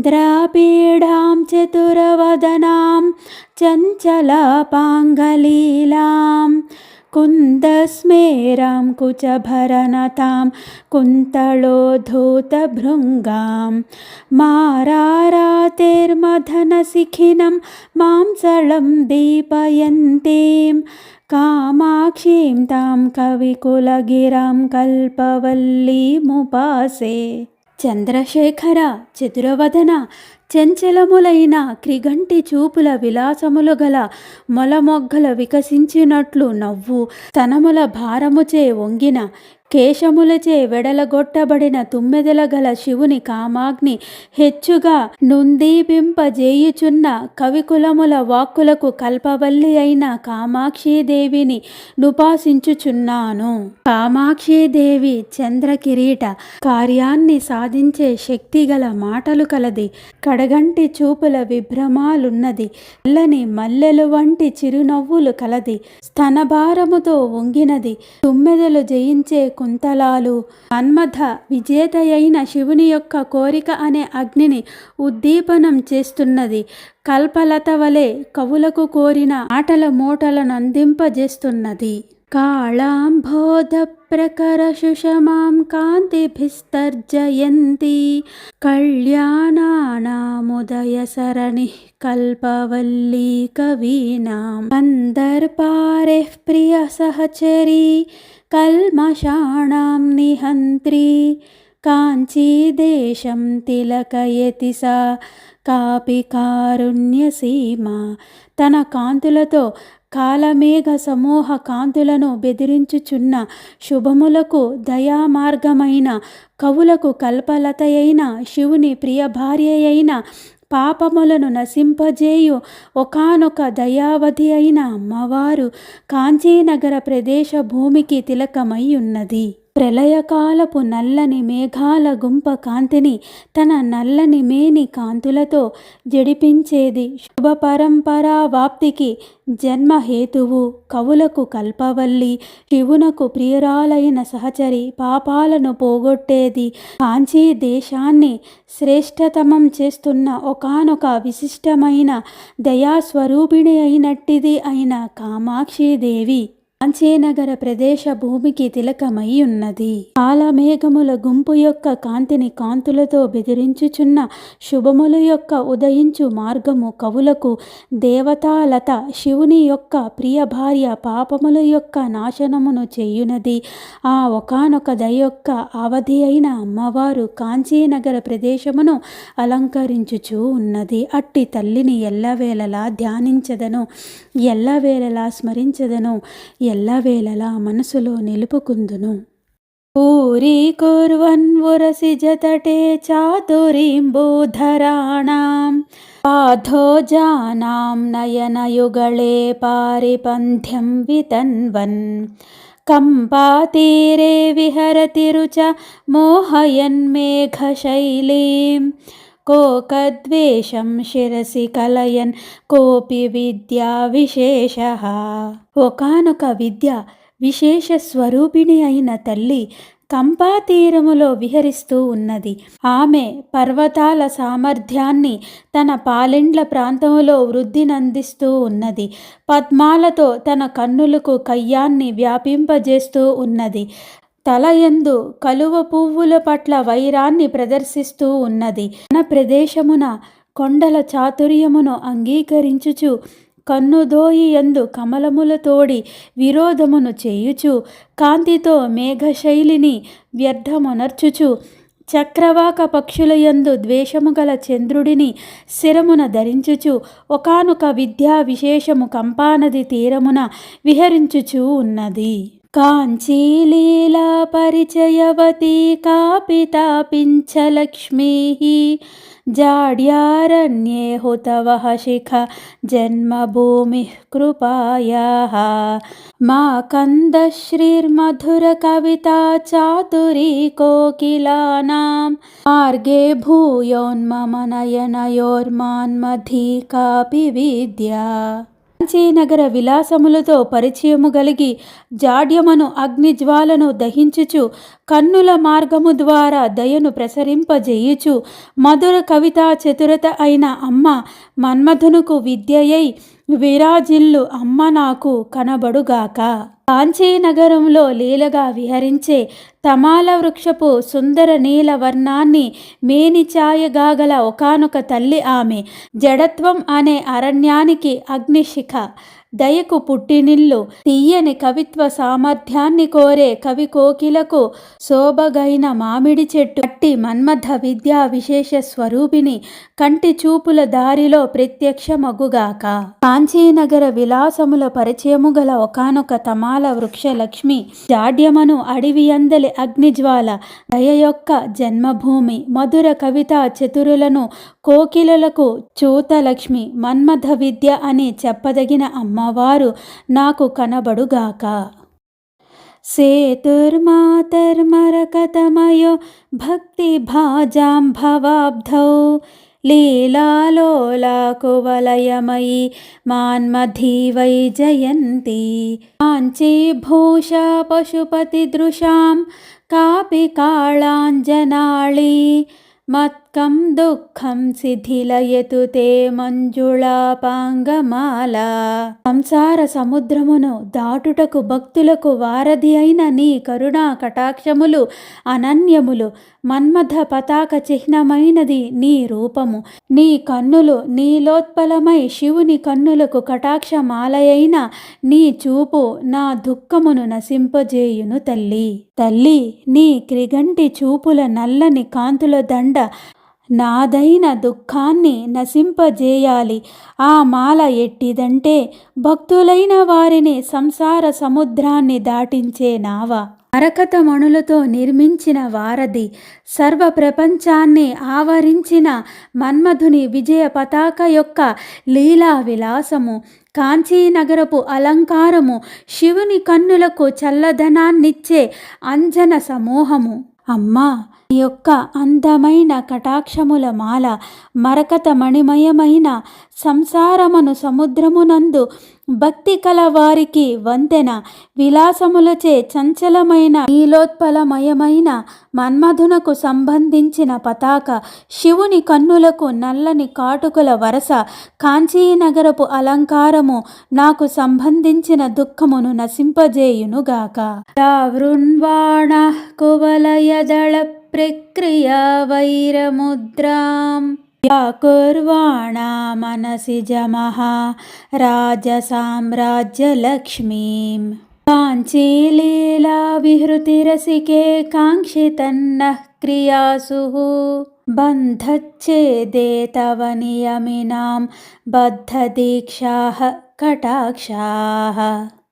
चन्द्रापीडां चतुरवदनां चञ्चलापाङ्गलीलां कुन्दस्मेरां कुचभरनतां कुन्तलोद्धूतभृङ्गां मारारातेर्मथनशिखिनं मांसलं दीपयन्तीं कामाक्षीं तां कविकुलगिरां कल्पवल्लीमुपासे। చంద్రశేఖర చతురవదన చంచలములైన క్రిగంటి చూపుల విలాసములు గల మొలమొగ్గల వికసించినట్లు నవ్వు స్తనముల భారముచే వంగిన కేశములచే వెడలగొట్టబడిన తుమ్మెదల గల శివుని కామాగ్ని హెచ్చుగా నుందీపింపజేయుచున్న కవికులముల వాక్కులకు కల్పవల్లి అయిన కామాక్షీదేవిని నుపాసించుచున్నాను. కామాక్షీదేవి చంద్రకిరీట కార్యాన్ని సాధించే శక్తి గల మాటలు కలది. కడగంటి చూపుల విభ్రమాలున్నది. తెల్లని మల్లెలు వంటి చిరునవ్వులు కలది. స్తనభారముతో వంగినది. తుమ్మెదలు జయించే కుంతలాలు. మన్మథ విజేతయైన శివుని యొక్క కోరిక అనే అగ్నిని ఉద్దీపనం చేస్తున్నది. కల్పలత వలె కవులకు కోరిన ఆటల మూటలను అందింపజేస్తున్నది. కాళాంబోధ ప్రకర సుషమాం కాంతిభిస్తర్జయంతి కళ్యాణానాముదయ సరణి కల్పవల్లీ కవీనాం కందర్పారేః ప్రియ సహచరీ కల్మషాణాం నిహంత్రీ కాంచీదేశం తిలకయతి సా కాపి కారుణ్యసీమా. తన కాంతులతో కాలమేఘ సమూహ కాంతులను బెదిరించుచున్న శుభములకు దయామార్గమైన కవులకు కల్పలతయైన శివుని ప్రియ భార్యయైన పాపములను నశింపజేయు ఒకానొక దయావధి అయిన అమ్మవారు కాంచీనగర ప్రదేశ భూమికి తిలకమై ఉన్నది. ప్రళయకాలపు నల్లని మేఘాల గుంప కాంతిని తన నల్లని మేని కాంతులతో జడిపించేది. శుభ పరంపరా వాప్తికి జన్మహేతువు. కవులకు కల్పవల్లి. శివునకు ప్రియురాలైన సహచరి. పాపాలను పోగొట్టేది. కాంచీ దేశాన్ని శ్రేష్టతమం చేస్తున్న ఒకానొక విశిష్టమైన దయాస్వరూపిణి అయినట్టిది అయిన కామాక్షీదేవి కాంచీనగర ప్రదేశ భూమికి తిలకమై ఉన్నది. కాలమేఘముల గుంపు యొక్క కాంతిని కాంతులతో బెదిరించుచున్న శుభముల యొక్క ఉదయించు మార్గము కవులకు దేవతాలత. శివుని యొక్క ప్రియ భార్య పాపముల యొక్క నాశనమును చేయునది. ఆ ఒకానొక దయ యొక్క అవధి అయిన అమ్మవారు కాంచీనగర ప్రదేశమును అలంకరించుచూ ఉన్నది. అట్టి తల్లిని ఎల్లవేళలా ధ్యానించదను, ఎల్లవేళలా స్మరించదను, ఎల్లవేళలా మనసులో నిలుపుకుందును. పూరీ కుర్వన్ ఉరసి జతటే చాతురీంబూధరాణాం పాధోజానాం నయనయుగళే పారిపంథ్యం వితన్వన్ కంపాతీరే విహరతి రుచ మోహయన్మేఘశైలీం కోకద్వేషం శిరసి కలయన్ కోపి విద్యా విశేషః. ఒకానొక విద్య విశేష స్వరూపిణి అయిన తల్లి కంపాతీరములో విహరిస్తూ ఉన్నది. ఆమె పర్వతాల సామర్థ్యాన్ని తన పాలెండ్ల ప్రాంతంలో వృద్ధినందిస్తూ ఉన్నది. పద్మాలతో తన కన్నులకు కయ్యాన్ని వ్యాపింపజేస్తూ ఉన్నది. తలయందు కలువ పువ్వుల పట్ల వైరాన్ని ప్రదర్శిస్తూ ఉన్నది. తన ప్రదేశమున కొండల చాతుర్యమును అంగీకరించుచు కన్నుదోయి యందు కమలములతోడి విరోధమును చేయుచు కాంతితో మేఘశైలిని వ్యర్థమునర్చుచు చక్రవాక పక్షుల యందు ద్వేషము గల చంద్రుడిని శిరమున ధరించుచు ఒకానొక విద్యా విశేషము కంపానది తీరమున విహరించుచూ ఉన్నది. కాంచీలీలా పరిచయవతి కాపితాపించలక్ష్మీ జాడ్యారణ్యే హుతవః శిఖ జన్మభూమి కృపాయాః మా కందశ్రీర్మధుర కవితా చాతురీ కోకిలానాం మార్గే భూయోన్మమ నయనయోర్మాన్మధీ కాపి విద్యా. కాంచీనగర విలాసములతో పరిచయము గలిగి జాడ్యమను అగ్నిజ్వాలను దహించుచు కన్నుల మార్గము ద్వారా దయను ప్రసరింపజేయుచు మధుర కవితా చతురత అయిన అమ్మ మన్మధునుకు విద్యయై విరాజిల్లు అమ్మ నాకు కనబడుగాక. కాంచీనగరంలో లీలగా విహరించే తమాల వృక్షపు సుందర నీల వర్ణాన్ని మేనిచాయగాగల ఒకానొక తల్లి ఆమె. జడత్వం అనే అరణ్యానికి అగ్నిశిఖ, దయకు పుట్టినిల్లు, తీయని కవిత్వ సామర్థ్యాన్ని కోరే కవి కోకిలకు శోభగైన మామిడి చెట్టు, అట్టి మన్మథ విద్యా విశేష స్వరూపిణి కంటి చూపుల దారిలో ప్రత్యక్షమగుగాక. కాంచీనగర విలాసముల పరిచయము గల ఒకానొక తమాల వృక్ష లక్ష్మి, జాడ్యమను అడవి అందలి అగ్నిజ్వాల, దయ యొక్క జన్మభూమి, మధుర కవితా చతురులను కోకిలలకు చూతలక్ష్మి, మన్మథ విద్య అని చెప్పదగిన అమ్మవారు నాకు కనబడుగాక. సేతుర్మాతర్మరకతమయో భక్తి భాజాంభవాబ్ధౌ లీలాలోలా కువలయమయీ మాన్మధీ వై జయంతి. కాంచీభూషా పశుపతిదృశాం కాపి కాళాంజనాళీ మత్కం దుఃఖం శిథిలయతు తే మంజుళాపాంగమాల. సంసార సముద్రమును దాటుటకు భక్తులకు వారధి అయిన నీ కరుణా కటాక్షములు అనన్యములు. మన్మథ పతాక చిహ్నమైనది నీ రూపము. నీ కన్నులు నీలోత్పలమై శివుని కన్నులకు కటాక్షమాలయైన నీ చూపు నా దుఃఖమును నశింపజేయును తల్లి. తల్లి, నీ క్రిగంటి చూపుల నల్లని కాంతుల దండ నాదైన దుఃఖాన్ని నశింపజేయాలి. ఆ మాల ఎట్టిదంటే భక్తులైన వారిని సంసార సముద్రాన్ని దాటించే నావ. మరకత మణులతో నిర్మించిన వారధి, సర్వ ప్రపంచాన్ని ఆవరించిన మన్మధుని విజయ పతాక యొక్క లీలా విలాసము, కాంచీనగరపు అలంకారము, శివుని కన్నులకు చల్లదనాన్నిచ్చే అంజన సమూహము. అమ్మా, నీ యొక్క అందమైన కటాక్షముల మాల, మరకత మణిమయమైన సంసారమను సముద్రమునందు భక్తి కల వారికి వంతెన, విలాసములచే చంచలమైన నీలోత్పలమయమైన మన్మధునకు సంబంధించిన పతాక, శివుని కన్నులకు నల్లని కాటుకల వరస, కాంచీనగరపు అలంకారము నాకు సంబంధించిన దుఃఖమును నశింపజేయునుగాక. వృణ్వాణ కువలయదళ ప్రక్రియా వైరముద్రాం వ్యాకుర్వాణా మనసిజమః రాజసామ్రాజ్యలక్ష్మీం. కాంచీలీలా విహృతిరసికే కాంక్షితన్నః క్రియాసుః బంధచ్ఛేదే తవ నియమినాం బద్ధదీక్షాః కటాక్షాః.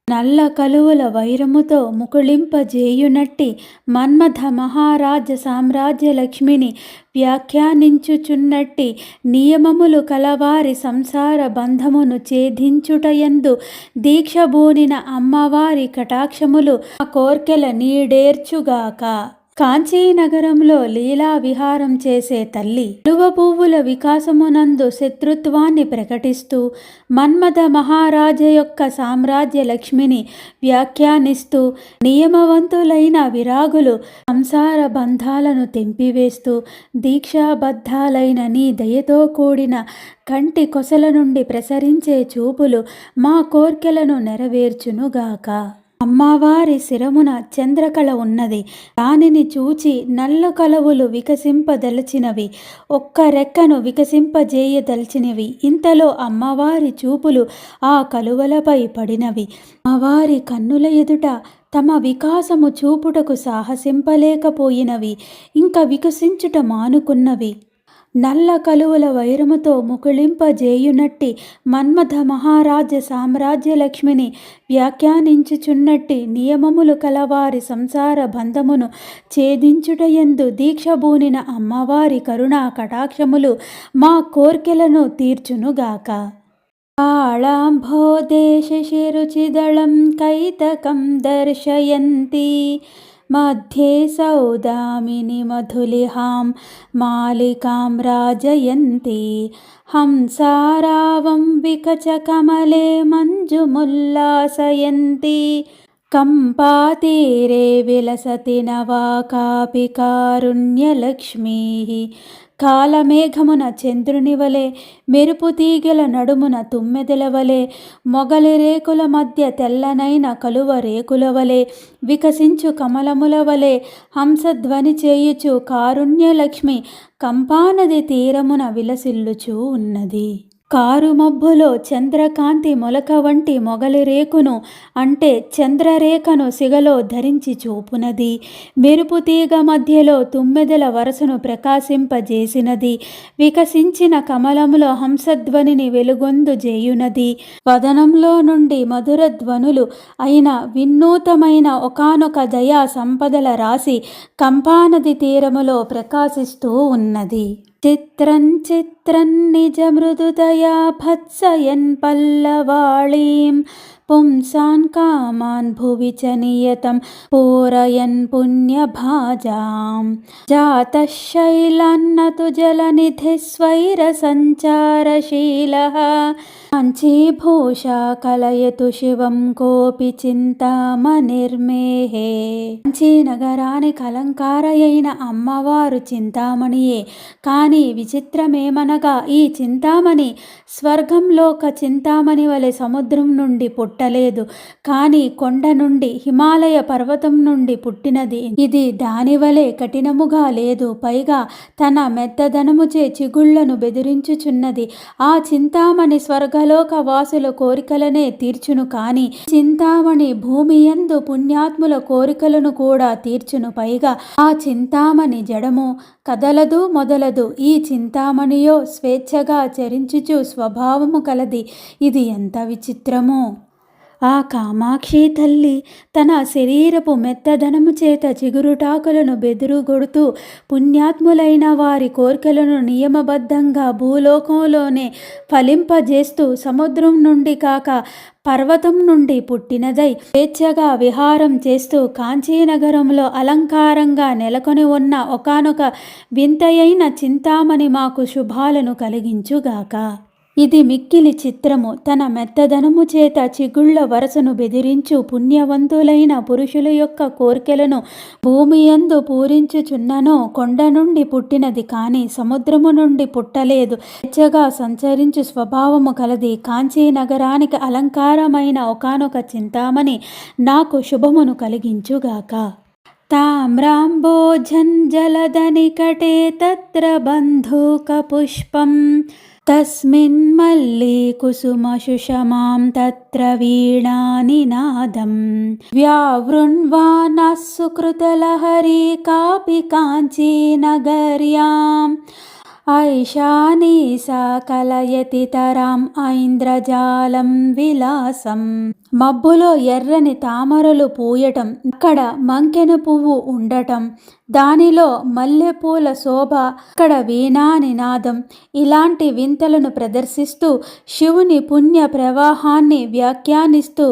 నల్ల కలువల వైరముతో ముకుళింపజేయునట్టి మన్మథ మహారాజ సామ్రాజ్య లక్ష్మిని వ్యాఖ్యానించుచున్నట్టి నియమములు కలవారి సంసార బంధమును ఛేదించుటయందు దీక్షబూనిన అమ్మవారి కటాక్షములు ఆ కోర్కెల నీడేర్చుగాక. కాంచీనగరంలో లీలా విహారం చేసే తల్లి, కలువ పువ్వుల వికాసమునందు శత్రుత్వాన్ని ప్రకటిస్తూ మన్మథ మహారాజ యొక్క సామ్రాజ్య లక్ష్మిని వ్యాఖ్యానిస్తూ నియమవంతులైన విరాగులు సంసార బంధాలను తెంపివేస్తూ దీక్షాబద్ధాలైన నీ దయతో కూడిన కంటి కొసల నుండి ప్రసరించే చూపులు మా కోర్కెలను నెరవేర్చునుగాక. అమ్మవారి శిరమున చంద్రకళ ఉన్నది. దానిని చూచి నల్ల కలవులు వికసింపదలచినవి, ఒక్క రెక్కను వికసింపజేయదలచినవి. ఇంతలో అమ్మవారి చూపులు ఆ కలువలపై పడినవి. అమ్మవారి కన్నుల ఎదుట తమ వికాసము చూపుటకు సాహసింపలేకపోయినవి, ఇంకా వికసించుట మానుకున్నవి. నల్ల కలువల వైరముతో ముకుళింపజేయునట్టి మన్మథ మహారాజ సామ్రాజ్య లక్ష్మిని వ్యాఖ్యానించుచున్నట్టి నియమములు కలవారి సంసార బంధమును ఛేదించుటయందు దీక్షబూనిన అమ్మవారి కరుణా కటాక్షములు మా కోర్కెలను తీర్చునుగాక. కాళాంభోదేశ శిరుచిదళం కైతకం దర్శయంతి मध्ये सौदामिनी मधुलिहां मालिकां राजयन्ती हंसारावं विकचकमले मञ्जुमुल्लासयन्ती కంపాతీరే విలసతి నవా కాపి కారుణ్యలక్ష్మీ. కాలమేఘమున చంద్రుని వలె, మెరుపు తీగెల నడుమున తుమ్మెదల వలె, మొగలి రేకుల మధ్య తెల్లనైన కలువ రేకుల వలె, వికసించు కమలముల వలె హంసధ్వని చేయుచు కారుణ్యలక్ష్మి కంపానది తీరమున విలసిల్లుచూ ఉన్నది. కారు మబ్బులో చంద్రకాంతి మొలక వంటి మొగలి రేకును అంటే చంద్రరేఖను సిగలో ధరించి చూపునది. మెరుపు తీగ మధ్యలో తుమ్మెదల వరసను ప్రకాశింపజేసినది. వికసించిన కమలములో హంసధ్వనిని వెలుగొందు చేయునది. వదనంలో నుండి మధుర ధ్వనులు అయిన వినూతమైన ఒకానొక దయా సంపదల రాశి కంపానది తీరములో ప్రకాశిస్తూ ఉన్నది. చిత్రం చిత్రం నిజ మృదుదయా భత్సయన్ పల్లవాళీం పుంసాన్ కామాన్ భువి చ నియతం పూరయన్ పుణ్యభాజాం జాతః శైలాన్నతు జలనిధి స్వైర సంచారశీలః కాంచీభూషా కలయతు శివం కోపి చింతామణిర్మేహే. కాంచీ నగరానికి అలంకారయైన అమ్మవారు చింతామణియే. కానీ విచిత్రమేమనగా ఈ చింతామణి స్వర్గంలోక చింతామణి వలె సముద్రం నుండి పుట్టలేదు, కానీ కొండ నుండి హిమాలయ పర్వతం నుండి పుట్టినది. ఇది దానివలే కఠినముగా లేదు, పైగా తన మెత్తదనముచే చిగుళ్లను బెదిరించుచున్నది. ఆ చింతామణి స్వర్గలోక వాసుల కోరికలనే తీర్చును, కాని చింతామణి భూమి యందు పుణ్యాత్ముల కోరికలను కూడా తీర్చును. పైగా ఆ చింతామణి జడము కదలదు మొదలదు. ఈ చింతామణియో స్వేచ్ఛగా చరించుచు స్వభావము కలది. ఇది ఎంత విచిత్రమో! ఆ కామాక్షి తల్లి తన శరీరపు మెత్తదనము చేత చిగురుటాకులను బెదురుగొడుతూ పుణ్యాత్ములైన వారి కోరికలను నియమబద్ధంగా భూలోకంలోనే ఫలింపజేస్తూ సముద్రం నుండి కాక పర్వతం నుండి పుట్టినదై స్వేచ్ఛగా విహారం చేస్తూ కాంచీనగరంలో అలంకారంగా నెలకొని ఉన్న ఒకానొక వింతయైన చింతామణి మాకు శుభాలను కలిగించుగాక. ఇది మిక్కిలి చిత్రము. తన మెత్తదనము చేత చిగుళ్ల వరసను బెదిరించు పుణ్యవంతులైన పురుషుల యొక్క కోర్కెలను భూమి యందు పూరించుచున్ననో కొండ నుండి పుట్టినది, కానీ సముద్రము నుండి పుట్టలేదు. స్వేచ్ఛగా సంచరించు స్వభావము కలది. కాంచీ నగరానికి అలంకారమైన ఒకానొక చింతామణి నాకు శుభమును కలిగించుగాక. తామ్రాంబోజంజలదనికటే తత్ర బంధూక పుష్పం తస్మిన్ మల్లి కుసుమశుషమాం తత్ర వీణానినాదం వ్యావృణ్వానః సుకృతలహరీ కాపి కాంచీనగర్యాం ఐషానీ సా కలయతి తరాం ఐంద్రజాలం విలాసం. మబ్బులో ఎర్రని తామరలు పూయటం, అక్కడ మంకెన పువ్వు ఉండటం, దానిలో మల్లెపూల శోభ, అక్కడ వీణా నినాదం, ఇలాంటి వింతలను ప్రదర్శిస్తూ శివుని పుణ్య ప్రవాహాన్ని వ్యాఖ్యానిస్తూ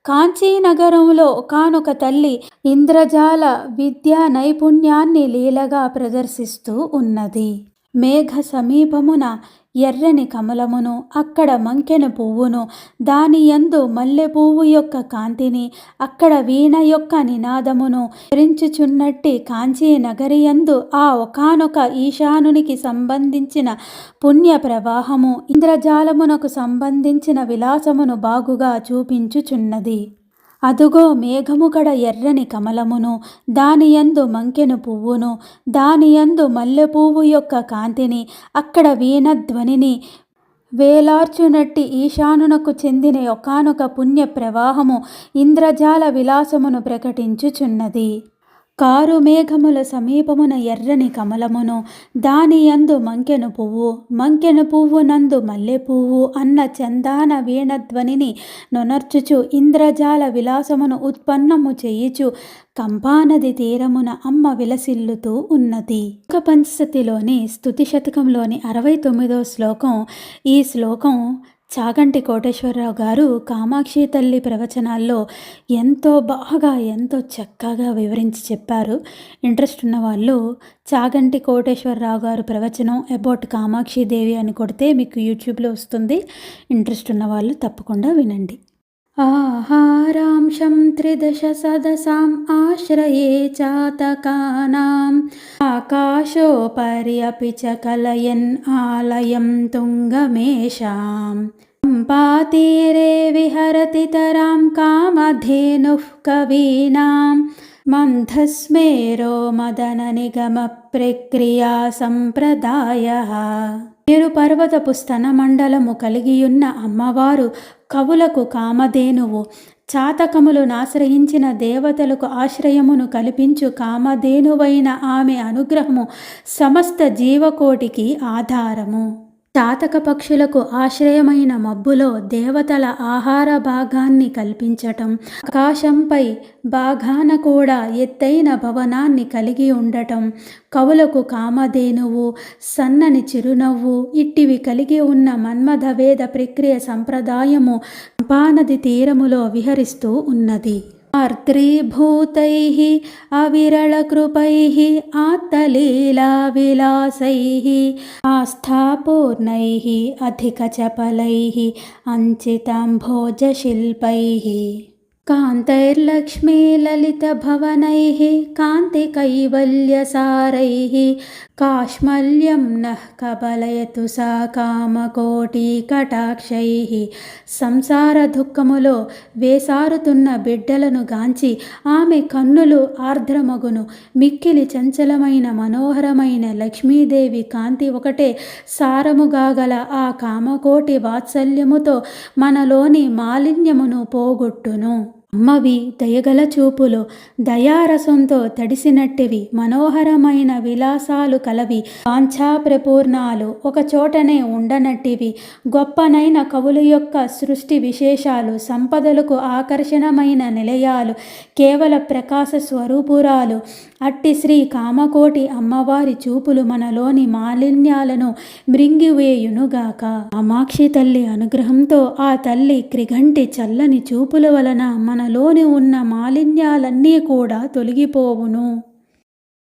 కాంచీనగరంలో ఒకానొక తల్లి ఇంద్రజాల విద్యా నైపుణ్యాన్ని లీలగా ప్రదర్శిస్తూ ఉన్నది. మేఘ సమీపమున ఎర్రని కమలమును, అక్కడ మంకెన పువ్వును, దాని యందు మల్లె పువ్వు యొక్క కాంతిని, అక్కడ వీణ యొక్క నినాదమును ధరించుచున్నట్టి కాంచీ నగరి యందు ఆ ఒకానొక ఈశానునికి సంబంధించిన పుణ్య ప్రవాహము ఇంద్రజాలమునకు సంబంధించిన విలాసమును బాగుగా చూపించుచున్నది. అదుగో మేఘముకడ ఎర్రని కమలమును, దానియందు మంకెను పువ్వును, దానియందు మల్లెపువ్వు యొక్క కాంతిని, అక్కడ వీణధ్వనిని వేలార్చునట్టి ఈశానునకు చెందిన ఒకానొక పుణ్య ప్రవాహము ఇంద్రజాల విలాసమును ప్రకటించుచున్నది. కారు మేఘముల సమీపమున ఎర్రని కమలమును, దాని యందు మంకెను పువ్వు, మంకెను పువ్వు నందు మల్లెపువ్వు అన్న చందాన వీణధ్వనిని నొనర్చుచు ఇంద్రజాల విలాసమును ఉత్పన్నము చేయుచు కంపానది తీరమున అమ్మ విలసిల్లుతూ ఉన్నది. ఒక పంచసతిలోని స్తుతి శతకంలోని 69వ శ్లోకం. ఈ శ్లోకం చాగంటి కోటేశ్వరరావు గారు కామాక్షి తల్లి ప్రవచనాల్లో ఎంతో చక్కగా వివరించి చెప్పారు. ఇంట్రెస్ట్ ఉన్న వాళ్ళు చాగంటి కోటేశ్వరరావు గారు ప్రవచనం అబౌట్ కామాక్షి దేవి అని కొడితే మీకు యూట్యూబ్లో వస్తుంది. ఇంట్రెస్ట్ ఉన్న వాళ్ళు తప్పకుండా వినండి. ఆహారాంశం త్రిదశ సదసాం ఆశ్రయే చాతకానాం ఆకాశోపరి అపి చ కలయన్ ఆలయం తుంగమేషాం పంపాతీరే విహరతి తరాం కామధేనుః కవీనాం మంథస్మేరో మదన నిగమ ప్రక్రియా సంప్రదాయః. మేరు పర్వతపు స్తన మండలము కలిగియున్న అమ్మవారు కవులకు కామధేనువు. చాతకములను ఆశ్రయించిన దేవతలకు ఆశ్రయమును కల్పించు కామధేనువైన ఆమె అనుగ్రహము సమస్త జీవకోటికి ఆధారము. చాతక పక్షులకు ఆశ్రయమైన మబ్బులో దేవతల ఆహార భాగాన్ని కల్పించటం, ఆకాశంపై భాగాన కూడా ఎత్తైన భవనాన్ని కలిగి ఉండటం, కవులకు కామధేనువు, సన్నని చిరునవ్వు ఇట్టివి కలిగి ఉన్న మన్మథ వేద ప్రక్రియ సంప్రదాయము పంపానది తీరములో విహరిస్తూ ఉన్నది. ఆర్ద్రీభూతైః అవిరళకృపైః ఆత్తలీలా విలాసైః ఆస్థాపూర్ణైః అధికచపలైః అంచితాంభోజశిల్పైః కాంతైర్లక్ష్మీ లలితభవనైః కాంతికైవల్యసారైః కాష్మల్యం నః కబలయతు సా కామకోటికటాక్షైః. సంసార దుఃఖములో వేసారుతున్న బిడ్డలను గాంచి ఆమె కన్నులు ఆర్ద్రమగును. మిక్కిలి చంచలమైన మనోహరమైన లక్ష్మీదేవి కాంతి ఒకటే సారముగాగల ఆ కామకోటి వాత్సల్యముతో మనలోని మాలిన్యమును పోగొట్టును. అమ్మవి దయగల చూపులు, దయారసంతో తడిసినట్టివి, మనోహరమైన విలాసాలు కలవి, వాంఛాప్రపూర్ణాలు, ఒక చోటనే ఉండనట్టివి, గొప్పనైన కవుల యొక్క సృష్టి విశేషాలు, సంపదలకు ఆకర్షణమైన నిలయాలు, కేవల ప్రకాశ స్వరూపురాలు అట్టి శ్రీ కామకోటి అమ్మవారి చూపులు మనలోని మాలిన్యాలను మృంగివేయునుగాక. కామాక్షి తల్లి అనుగ్రహంతో ఆ తల్లి క్రిగంటి చల్లని చూపుల వలన మనలోని ఉన్న మాలిన్యాలన్నీ కూడా తొలగిపోవును.